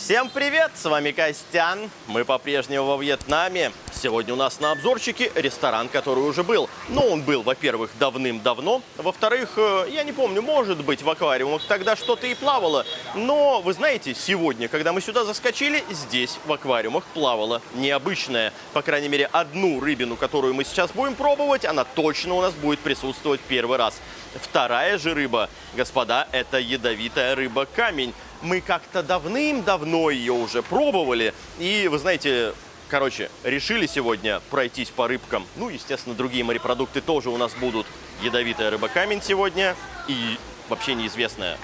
Всем привет, с вами Костян. Мы по-прежнему во Вьетнаме. Сегодня у нас на обзорчике ресторан, который уже был. Но он был, во-первых, давным-давно. Во-вторых, я не помню, может быть, в аквариумах тогда что-то и плавало. Но, вы знаете, сегодня, когда мы сюда заскочили, здесь в аквариумах плавало необычное. По крайней мере, одну рыбину, которую мы сейчас будем пробовать, она точно у нас будет присутствовать первый раз. Вторая же рыба, господа, это ядовитая рыба-камень. Мы как-то давным-давно ее уже пробовали. И, вы знаете, короче, решили сегодня пройтись по рыбкам. Ну, естественно, другие морепродукты тоже у нас будут. Ядовитая рыба-камень сегодня и вообще неизвестная.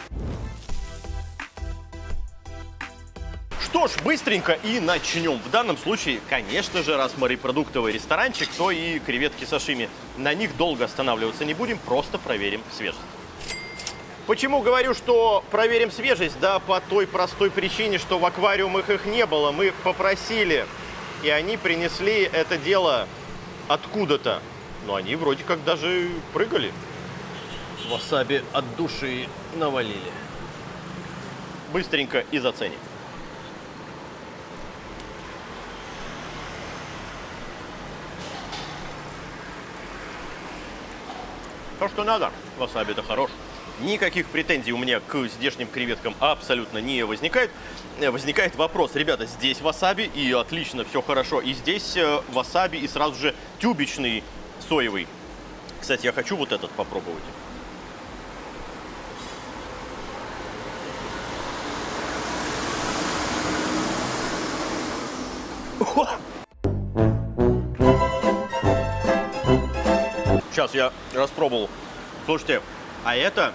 Что ж, быстренько и начнем. В данном случае, конечно же, раз морепродуктовый ресторанчик, то и креветки сашими. На них долго останавливаться не будем, просто проверим свежесть. Почему говорю, что проверим свежесть? Да по той простой причине, что в аквариумах их не было. Мы попросили, и они принесли это дело откуда-то. Но они вроде как даже прыгали. Васаби от души навалили. Быстренько и заценим. То, что надо. Васаби-то хорош. Никаких претензий у меня к здешним креветкам абсолютно не возникает. Возникает вопрос, ребята, здесь васаби, и отлично, все хорошо. И здесь васаби, и сразу же тюбичный соевый. Кстати, я хочу вот этот попробовать. Сейчас я распробовал. Слушайте, а это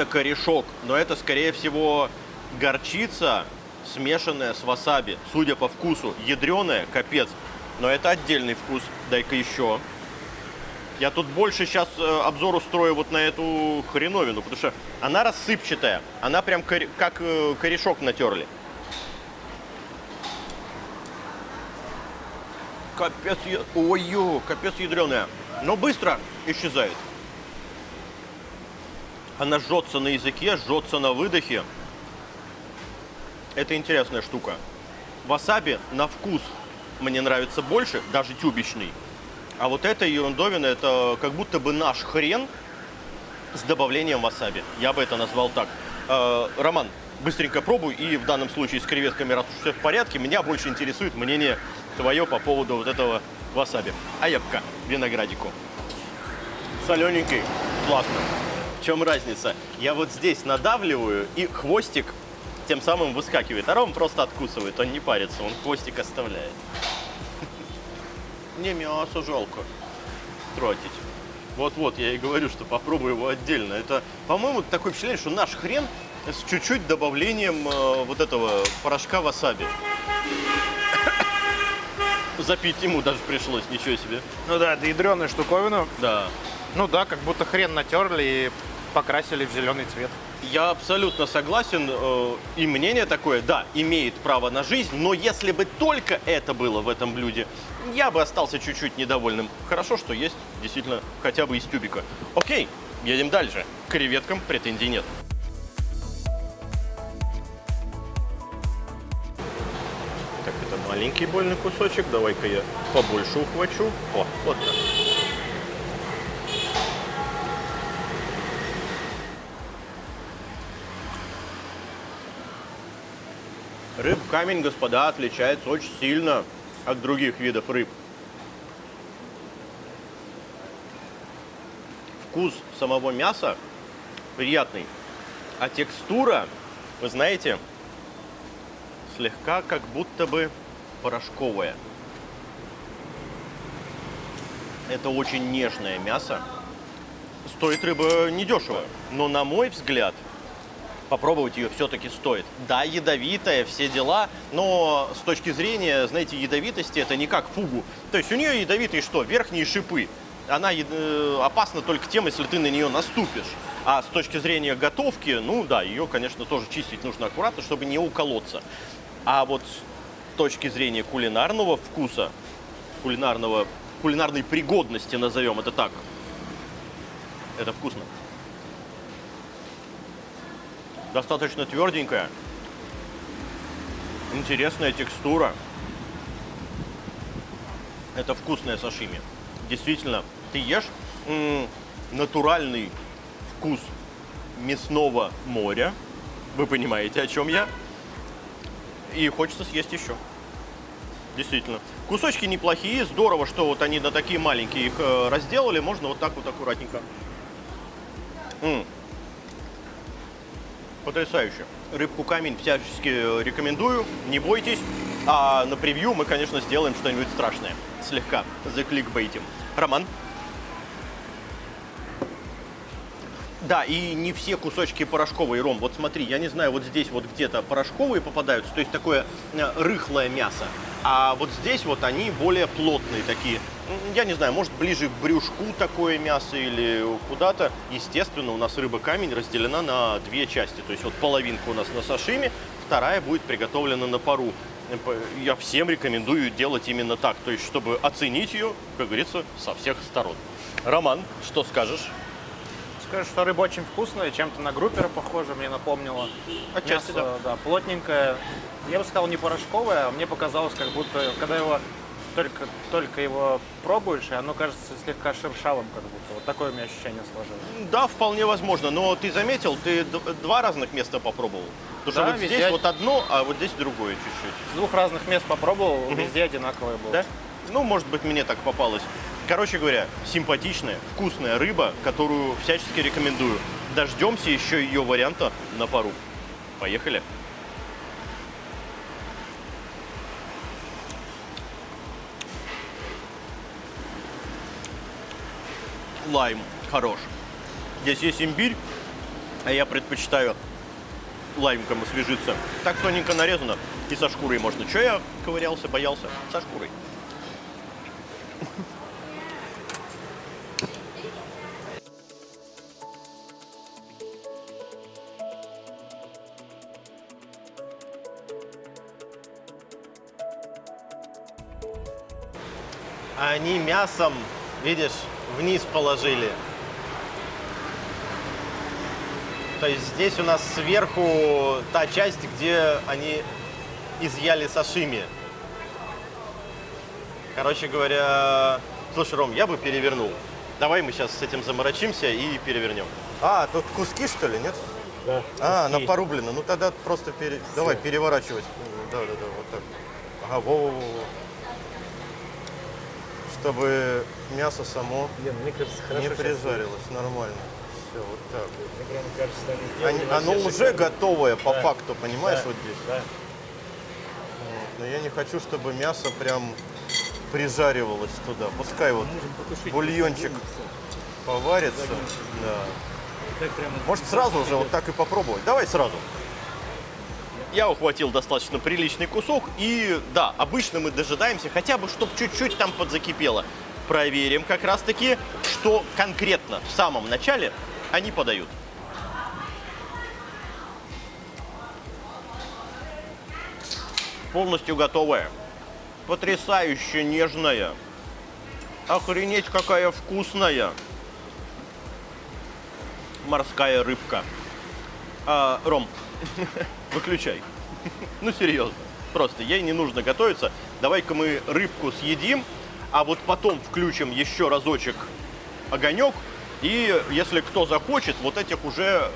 корешок, но это, скорее всего, горчица, смешанная с васаби. Судя по вкусу, ядреная, капец. Но это отдельный вкус. Дай-ка еще. Я тут больше сейчас обзор устрою вот на эту хреновину, потому что она рассыпчатая. Она прям как корешок натерли. Капец, ой-ё, капец ядреная. Но быстро исчезает. Она жжется на языке, жжется на выдохе. Это интересная штука. Васаби на вкус мне нравится больше, даже тюбичный. А вот эта ерундовина, это как будто бы наш хрен с добавлением васаби. Я бы это назвал так. Роман, быстренько пробуй. И в данном случае с креветками, раз уж все в порядке, меня больше интересует мнение твое по поводу вот этого васаби. Аепка, виноградику. Солененький, классно. В чем разница? Я вот здесь надавливаю, и хвостик тем самым выскакивает. А Ром просто откусывает, он не парится, он хвостик оставляет. Мне мясо жалко тратить. Вот-вот, я и говорю, что попробую его отдельно. Это, по-моему, такое впечатление, что наш хрен с чуть-чуть добавлением вот этого порошка васаби. Запить ему даже пришлось, ничего себе. Ну да, это ядреная штуковина. Да. Ну да, как будто хрен натерли и покрасили в зеленый цвет. Я абсолютно согласен, и мнение такое, да, имеет право на жизнь, но если бы только это было в этом блюде, я бы остался чуть-чуть недовольным. Хорошо, что есть действительно хотя бы из тюбика. Окей, едем дальше. К креветкам претензий нет. Так, это маленький больный кусочек, давай-ка я побольше ухвачу. О, вот так. Рыб-камень, господа, отличается очень сильно от других видов рыб. Вкус самого мяса приятный, а текстура, вы знаете, слегка как будто бы порошковая. Это очень нежное мясо. Стоит рыба недешево, но на мой взгляд, попробовать ее все-таки стоит. Да, ядовитая, все дела, но с точки зрения, знаете, ядовитости, это не как фугу. То есть у нее ядовитые что? Верхние шипы. Она опасна только тем, если ты на нее наступишь. А с точки зрения готовки, ну да, ее, конечно, тоже чистить нужно аккуратно, чтобы не уколоться. А вот с точки зрения кулинарного вкуса, кулинарной пригодности, назовем это так, это вкусно. Достаточно тверденькая. Интересная текстура. Это вкусное сашими. Действительно, ты ешь натуральный вкус мясного моря. Вы понимаете, о чем я? И хочется съесть еще. Действительно. Кусочки неплохие. Здорово, что вот они на такие маленькие их разделали. Можно вот так вот аккуратненько. Потрясающе. Рыбку камень всячески рекомендую. Не бойтесь. А на превью мы, конечно, сделаем что-нибудь страшное. Слегка закликбейтим. Роман? Да, и не все кусочки порошковые, Ром. Вот смотри, я не знаю, вот здесь вот где-то порошковые попадаются, то есть такое рыхлое мясо. А вот здесь вот они более плотные такие. Я не знаю, может ближе к брюшку такое мясо или куда-то. Естественно, у нас рыба-камень разделена на две части. То есть вот половинка у нас на сашими, вторая будет приготовлена на пару. Я всем рекомендую делать именно так. То есть, чтобы оценить ее, как говорится, со всех сторон. Роман, что скажешь? Скажу, что рыба очень вкусная, чем-то на группера похожа, мне напомнила. Отчасти, Мясо, да, плотненькое. Я бы сказал, не порошковое, а мне показалось, как будто, когда его только его пробуешь, и оно кажется слегка шершавым, как будто. Вот такое у меня ощущение сложилось. Да, вполне возможно. Но ты заметил, ты два разных места попробовал. Потому что Да, вот везде здесь вот одно, а вот здесь другое чуть-чуть. С двух разных мест попробовал, везде одинаковое было. Да? Ну, может быть, мне так попалось. Короче говоря, симпатичная, вкусная рыба, которую всячески рекомендую. Дождемся еще ее варианта на пару. Поехали. Лайм хорош. Здесь есть имбирь, а я предпочитаю лаймком освежиться. Так тоненько нарезано. И со шкурой можно. Че я ковырялся, боялся? Со шкурой. Они мясом, видишь, вниз положили. То есть здесь у нас сверху та часть, где они изъяли сашими. Короче говоря, слушай, Ром, я бы перевернул. Давай мы сейчас с этим заморочимся и перевернем. А, тут куски, что ли, нет? Да. А, она порублена. Ну тогда просто давай переворачивать. Да, вот так. Ага, во-во-во. Чтобы мясо само Мне кажется, хорошо не сейчас прижарилось. Нормально. Все, вот так. Мне прям кажется, они сделали Оно вообще уже шикарно. готовое по Да. факту, понимаешь, Да, вот здесь. Да. Вот. Но я не хочу, чтобы мясо прям прижаривалось туда. Пускай вот Можем потушить. бульончик поварится. Да. Так прямо. Может сразу уже вот так и попробовать? Давай сразу. Я ухватил достаточно приличный кусок. И да, обычно мы дожидаемся хотя бы, чтобы чуть-чуть там подзакипело. Проверим как раз-таки, что конкретно в самом начале они подают. Полностью готовая. Потрясающе нежная. Охренеть, какая вкусная. Морская рыбка. Ром, выключай. Ну, серьезно. Просто ей не нужно готовиться. Давай-ка мы рыбку съедим, а вот потом включим еще разочек огонек. И если кто захочет, вот этих уже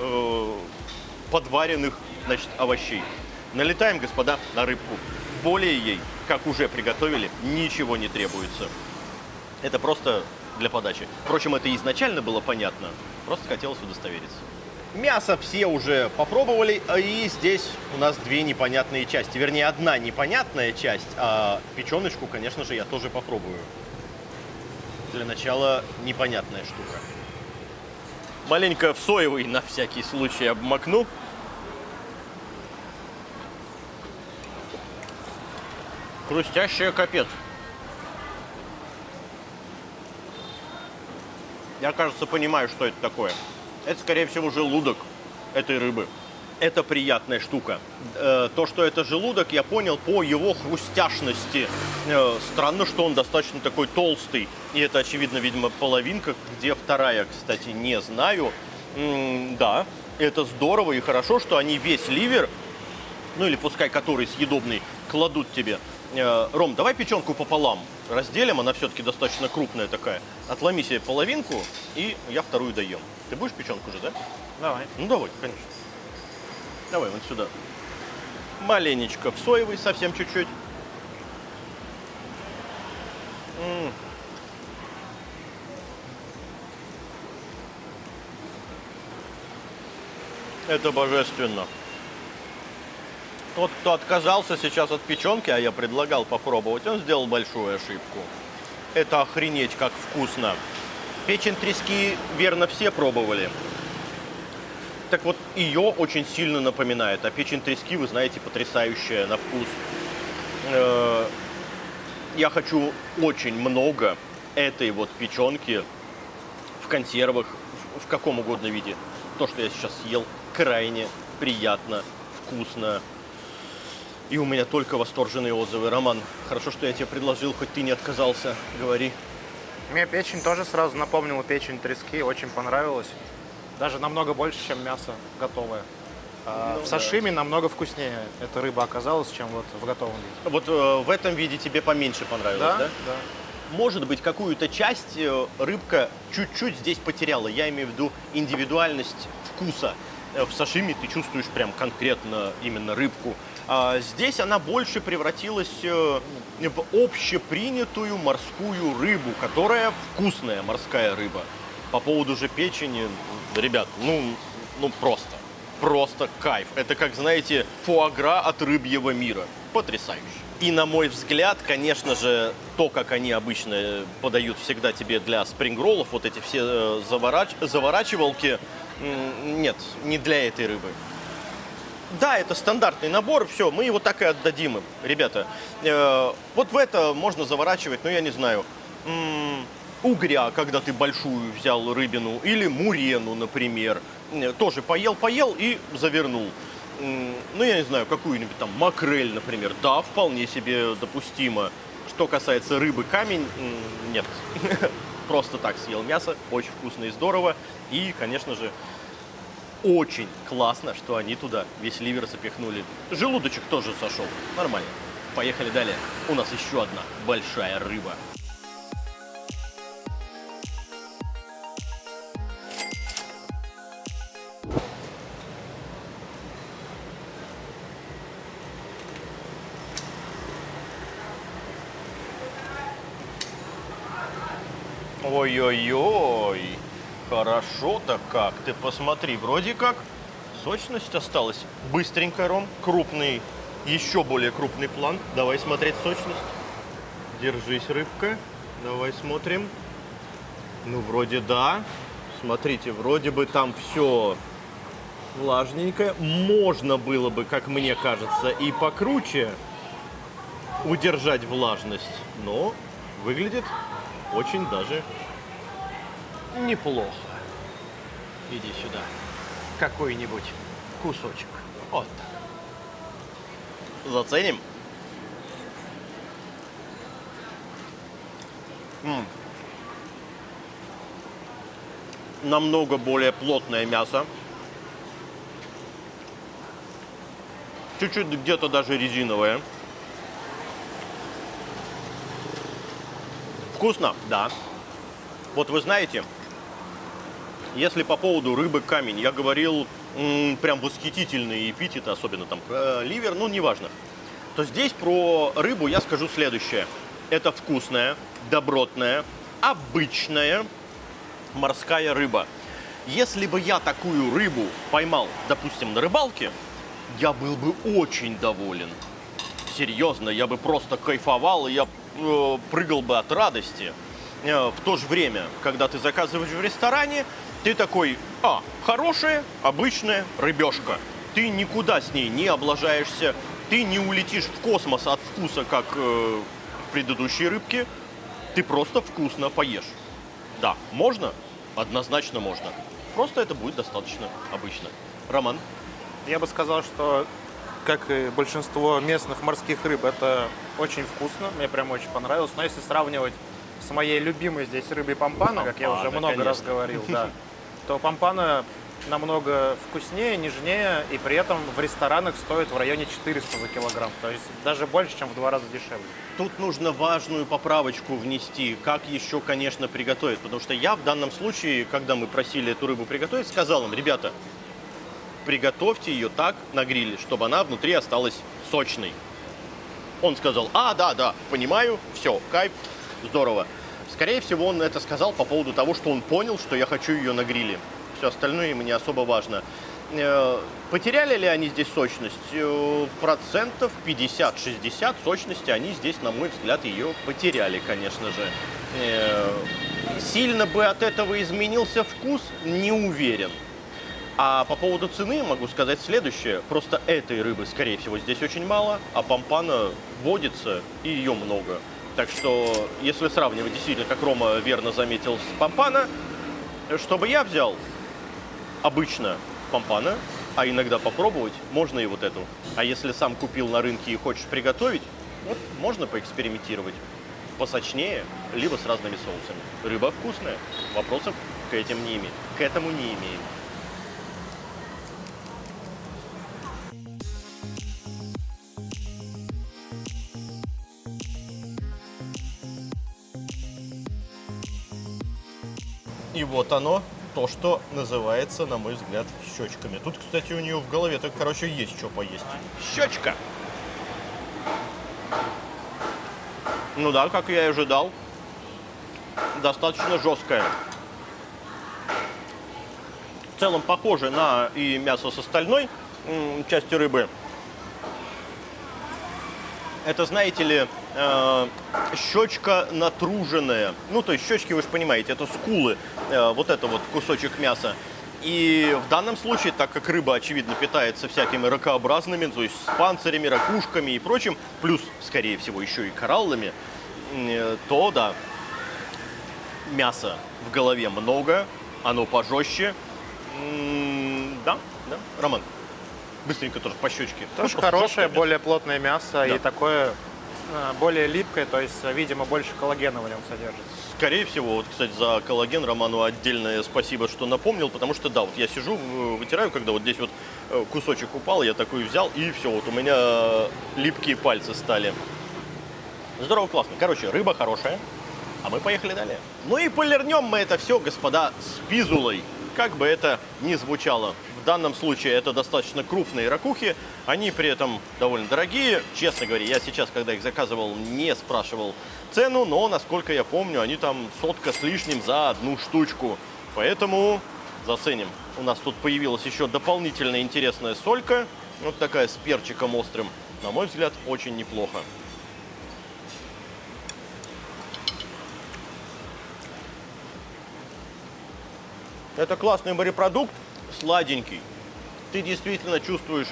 подваренных, значит, овощей. Налетаем, господа, на рыбку. Более ей, как уже приготовили, ничего не требуется. Это просто для подачи. Впрочем, это изначально было понятно. Просто хотелось удостовериться. Мясо все уже попробовали, и здесь у нас две непонятные части. Вернее, одна непонятная часть, а печеночку, конечно же, я тоже попробую. Для начала непонятная штука. Маленько в соевый на всякий случай обмакну. Хрустящая капец. Я, кажется, понимаю, что это такое. Это, скорее всего, желудок этой рыбы. Это приятная штука. То, что это желудок, я понял по его хрустяшности. Странно, что он достаточно такой толстый. И это, очевидно, видимо, половинка. Где вторая, кстати, не знаю. Да, это здорово и хорошо, что они весь ливер ну или пускай который съедобный, кладут тебе. Ром, давай печенку пополам разделим, она все-таки достаточно крупная такая. Отломи себе половинку, и я вторую доем. Ты будешь печенку же, да? Давай. Ну давай, конечно. Давай вот сюда. Маленечко в соевый, совсем чуть-чуть. Это божественно. Тот, кто отказался сейчас от печенки, а я предлагал попробовать, он сделал большую ошибку. Это охренеть как вкусно. Печень трески, верно, все пробовали. Так вот, ее очень сильно напоминает. А печень трески, вы знаете, потрясающая на вкус. Я хочу очень много этой вот печенки в консервах, в каком угодно виде. То, что я сейчас съел, крайне приятно, вкусно. И у меня только восторженные отзывы. Роман, хорошо, что я тебе предложил, хоть ты не отказался. Говори. Мне печень тоже сразу напомнила печень трески, очень понравилось. Даже намного больше, чем мясо готовое. Ну, в сашими намного вкуснее эта рыба оказалась, чем вот в готовом виде. Вот в этом виде тебе поменьше понравилось, да? Да. Может быть, какую-то часть рыбка чуть-чуть здесь потеряла. Я имею в виду индивидуальность вкуса. В сашими ты чувствуешь прям конкретно именно рыбку. А здесь она больше превратилась в общепринятую морскую рыбу, которая вкусная морская рыба. По поводу же печени, ребят, ну просто кайф. Это как, знаете, фуагра от рыбьего мира. Потрясающе. И на мой взгляд, конечно же, то, как они обычно подают всегда тебе для спрингроллов, вот эти все заворачивалки, нет, не для этой рыбы. Да, это стандартный набор, все, мы его так и отдадим им. Ребята, вот в это можно заворачивать, ну я не знаю, угря, когда ты большую взял рыбину, или мурену, например. Тоже поел и завернул. Ну, я не знаю, какую-нибудь там макрель, например. Да, вполне себе допустимо. Что касается рыбы камень, нет. Просто так съел мясо, очень вкусно и здорово. И, конечно же, очень классно, что они туда весь ливер запихнули. Желудочек тоже сошел. Нормально. Поехали далее. У нас еще одна большая рыба. Ой-ой-ой, хорошо-то как. Ты посмотри, вроде как сочность осталась. Быстренько, Ром, крупный, еще более крупный план. Давай смотреть сочность. Держись, рыбка. Давай смотрим. Ну, вроде да. Смотрите, вроде бы там все влажненькое. Можно было бы, как мне кажется, и покруче удержать влажность. Но выглядит очень даже неплохо. Иди сюда. Какой-нибудь кусочек. Вот так. Заценим. Намного более плотное мясо. Чуть-чуть где-то даже резиновое. Вкусно? Да. Вот вы знаете, если по поводу рыбы камень, я говорил прям восхитительные эпитеты, особенно там ливер, ну неважно, то здесь про рыбу я скажу следующее. Это вкусная, добротная, обычная морская рыба. Если бы я такую рыбу поймал, допустим, на рыбалке, я был бы очень доволен. Серьезно, я бы просто кайфовал, и я прыгал бы от радости. В то же время, когда ты заказываешь в ресторане, ты такой, хорошая, обычная рыбешка. Ты никуда с ней не облажаешься, ты не улетишь в космос от вкуса, как в предыдущей рыбке. Ты просто вкусно поешь. Да, можно? Однозначно можно. Просто это будет достаточно обычно. Роман? Я бы сказал, что, как и большинство местных морских рыб, это очень вкусно. Мне прям очень понравилось. Но если сравнивать с моей любимой здесь рыбой пампана, как я уже много раз говорил, да, то пампана намного вкуснее, нежнее, и при этом в ресторанах стоит в районе 400 за килограмм. То есть даже больше, чем в 2 раза дешевле. Тут нужно важную поправочку внести, как еще, конечно, приготовить. Потому что я в данном случае, когда мы просили эту рыбу приготовить, сказал им: ребята, приготовьте ее так на гриле, чтобы она внутри осталась сочной. Он сказал: да, понимаю, все, кайф, здорово. Скорее всего, он это сказал по поводу того, что он понял, что я хочу ее на гриле. Все остальное ему не особо важно. Потеряли ли они здесь сочность? Процентов 50-60 сочности они здесь, на мой взгляд, ее потеряли, конечно же. Сильно бы от этого изменился вкус? Не уверен. А по поводу цены могу сказать следующее. Просто этой рыбы, скорее всего, здесь очень мало, а пампана водится и ее много. Так что, если сравнивать действительно, как Рома верно заметил, с пампана, чтобы я взял обычно пампана, а иногда попробовать, можно и вот эту. А если сам купил на рынке и хочешь приготовить, вот можно поэкспериментировать. Посочнее, либо с разными соусами. Рыба вкусная, вопросов к этому не имеем. И вот оно, то, что называется, на мой взгляд, щечками. Тут, кстати, у нее в голове, так, короче, есть что поесть. Щечка! Ну да, как я и ожидал, достаточно жесткая. В целом похоже на и мясо с остальной частью рыбы. Это, знаете ли, щечка натруженная. Ну, то есть щечки, вы же понимаете, это скулы. Вот это вот кусочек мяса. И в данном случае, так как рыба, очевидно, питается всякими ракообразными, то есть с панцирями, ракушками и прочим, плюс, скорее всего, еще и кораллами, то, да, мяса в голове много, оно пожестче. Да, Роман, быстренько тоже по щечке. Тоже Ну, хорошее, жесткое более плотное мясо, Да. и такое более липкое, то есть, видимо, больше коллагена в нем содержится. Скорее всего, вот, кстати, за коллаген Роману отдельное спасибо, что напомнил, потому что, да, вот я сижу, вытираю, когда вот здесь вот кусочек упал, я такой взял, и все, вот у меня липкие пальцы стали. Здорово, классно. Короче, рыба хорошая, а мы поехали далее. Ну и полирнем мы это все, господа, с пизулой, как бы это ни звучало. В данном случае это достаточно крупные ракухи, они при этом довольно дорогие. Честно говоря, я сейчас, когда их заказывал, не спрашивал цену, но, насколько я помню, они там 100 с лишним за одну штучку. Поэтому заценим. У нас тут появилась еще дополнительная интересная солька, вот такая с перчиком острым. На мой взгляд, очень неплохо. Это классный морепродукт, сладенький. Ты действительно чувствуешь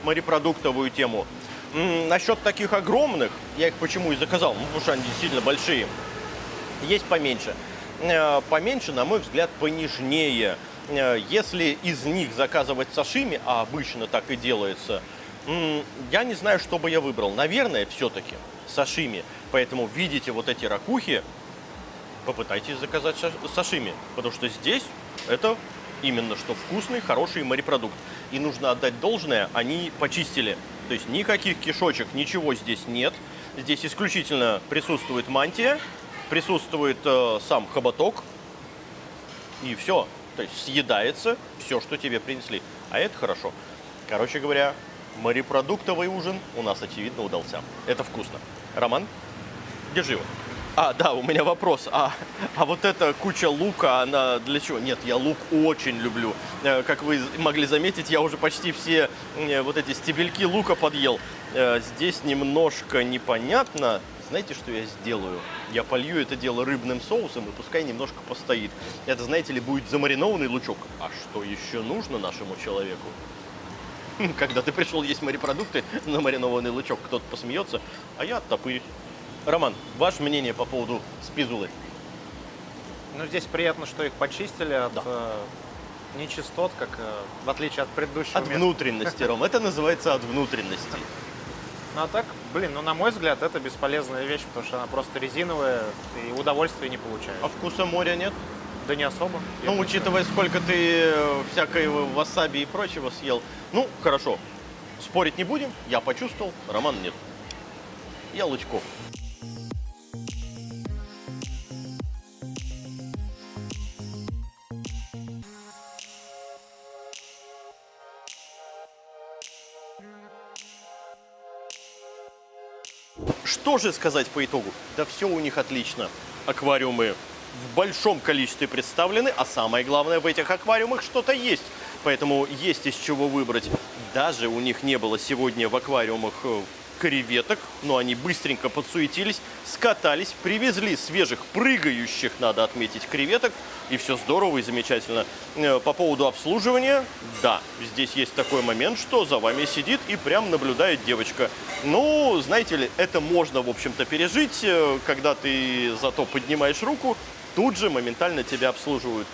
морепродуктовую тему. Насчет таких огромных, я их почему и заказал, ну, потому что они действительно большие. Есть поменьше. Поменьше, на мой взгляд, понежнее. Если из них заказывать сашими, а обычно так и делается, я не знаю, что бы я выбрал. Наверное, все-таки сашими. Поэтому видите вот эти ракухи, попытайтесь заказать сашими, потому что здесь это именно что вкусный, хороший морепродукт. И нужно отдать должное, они почистили. То есть никаких кишочек, ничего здесь нет. Здесь исключительно присутствует мантия, присутствует сам хоботок, и все. То есть съедается все, что тебе принесли. А это хорошо. Короче говоря, морепродуктовый ужин у нас, очевидно, удался. Это вкусно. Роман, держи его. Да, у меня вопрос. А вот эта куча лука, она для чего? Нет, я лук очень люблю. Как вы могли заметить, я уже почти все вот эти стебельки лука подъел. Здесь немножко непонятно. Знаете, что я сделаю? Я полью это дело рыбным соусом и пускай немножко постоит. Это, знаете ли, будет замаринованный лучок. А что еще нужно нашему человеку? Когда ты пришел есть морепродукты, замаринованный лучок, кто-то посмеется, а я оттопырюсь. Роман, ваше мнение по поводу спизулы? Ну, здесь приятно, что их почистили от Да. нечистот, как в отличие от предыдущего От места. внутренности, Ром. Это называется от внутренности. Ну, а так, ну, на мой взгляд, это бесполезная вещь, потому что она просто резиновая, и удовольствия не получаешь. А вкуса моря нет? Да не особо. Ну, учитывая, сколько ты всякого васаби и прочего съел. Ну, хорошо. Спорить не будем. Я почувствовал, Роман нет. Я лучков. Что же сказать по итогу? Да все у них отлично. Аквариумы в большом количестве представлены, а самое главное, в этих аквариумах что-то есть. Поэтому есть из чего выбрать. Даже у них не было сегодня в аквариумах креветок, но они быстренько подсуетились, скатались, привезли свежих, прыгающих, надо отметить, креветок, и все здорово и замечательно. По поводу обслуживания, да, здесь есть такой момент, что за вами сидит и прям наблюдает девочка. Ну, знаете ли, это можно, в общем-то, пережить, когда ты зато поднимаешь руку, тут же моментально тебя обслуживают.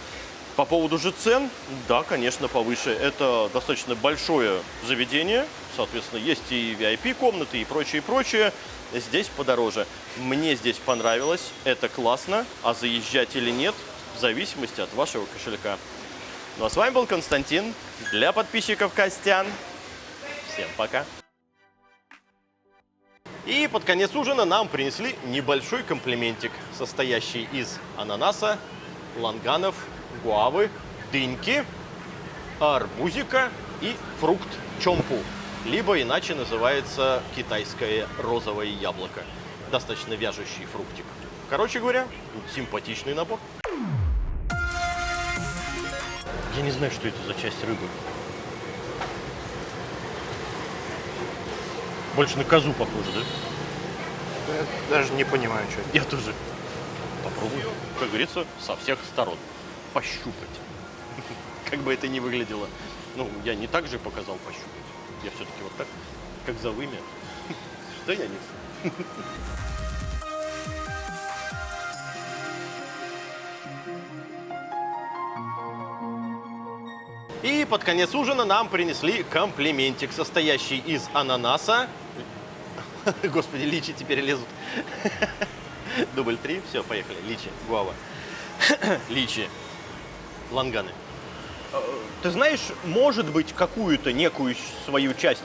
По поводу же цен, да, конечно, повыше. Это достаточно большое заведение, соответственно, есть и VIP-комнаты и прочее, прочее. Здесь подороже. Мне здесь понравилось, это классно, а заезжать или нет, в зависимости от вашего кошелька. Ну а с вами был Константин, для подписчиков Костян. Всем пока. И под конец ужина нам принесли небольшой комплиментик, состоящий из ананаса, ланганов, гуавы, дыньки, арбузика и фрукт чомпу, либо иначе называется китайское розовое яблоко. Достаточно вяжущий фруктик. Короче говоря, симпатичный набор. Я не знаю, что это за часть рыбы. Больше на козу похоже, да? Я даже не понимаю, что это. Я тоже. Попробую, как говорится, со всех сторон. Пощупать. Как бы это ни выглядело. Ну, я не так же показал пощупать. Я все-таки вот так, как за вымя. Да я не. И под конец ужина нам принесли комплиментик, состоящий из ананаса. Господи, личи теперь лезут. Дубль 3. Все, поехали. Личи, гуава. Личи. Ланганы. Ты знаешь, может быть, какую-то некую свою часть...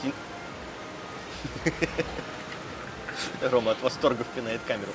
Рома от восторга впинает камеру.